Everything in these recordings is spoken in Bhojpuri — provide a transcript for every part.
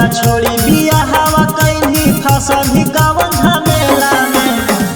हमारा छोड़ी बिया हवा कैनी फसल ही कवन झमेला में।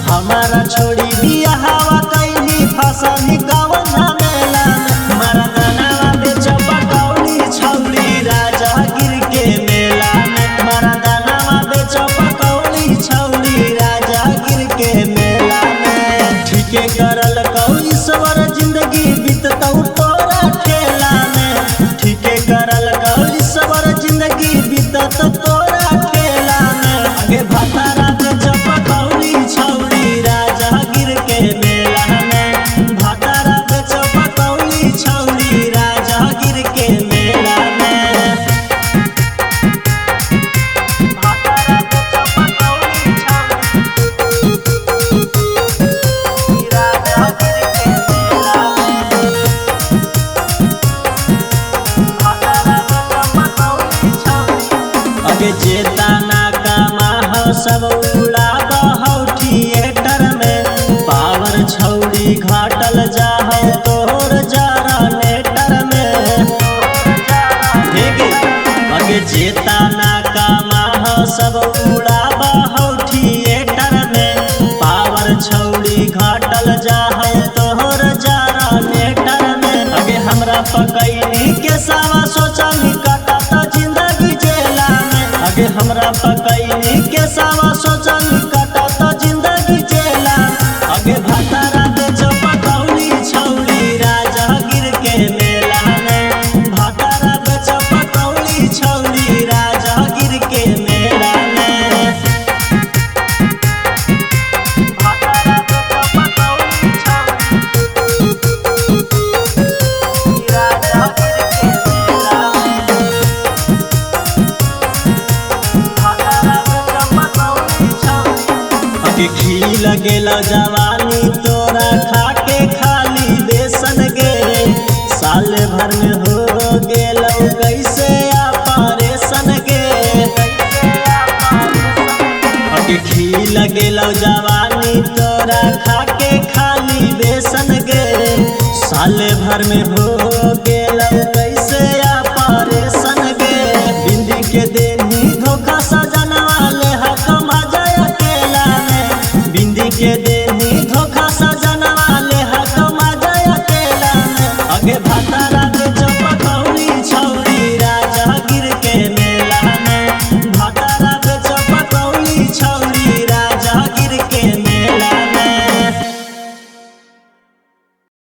हमारा छोड़ी बिया हवा कैनी फसल ही कवन झमेला में। मारा दानावा बेचा पकौड़ी छौड़ी राजा गिर के मेला में। मारा दानावा बेचा पकौड़ी छौड़ी राजा गिर के मेला में। ठीके करल कौड़ी सवर जिंदगी बीततौ तोरा ठेला में। ठीके करल कौड़ी सवर जिंदगी बीतत तोरा ठेला में। आगे भातारा बेचा पकौड़ी छौड़ी राजा गिर के मेला में। भातारा बेचा पकौड़ी छौड़ी राजा गिर के मेला में। भातारा बेचा पकौड़ी छौड़ी राजा गिर के मेला में। भातारा बेचा पकौड़ी छौड़ी अगे जेता ना कामा हो सब उड़ा बहौ थिएटर में। पावर छौड़ी घाटल जाहौ तोर जरा नेटर में। अगे जेता ना कामा हो सब उड़ा बहौ थिएटर में। पावर छौड़ी घाटल जाहौ तोर जरा नेटर में। अगे हमरा पकैनी के सावा सोचनी कटत जिंदगी जेला में। आगे हमरा पकैनी के सावा सोचनी कटत जिंदगी जेला। आगे भातारा बेचो पकौड़ी छौड़ी राजा गिर के मेला में। भातारा बेचो पकौड़ी छौड़ी राजा गिर के मेला में। भातारा बेचो पकौड़ी छौड़ी राजा गिर के मेला में। अगे खिल गेल जवानी तोरा खाके खाली बेसन गे। साल भर में हो गेल कैसे ऑपरेशन गे। अगे खिल गेल जवानी तोरा खाके खाली बेसन गे। साल भर में हो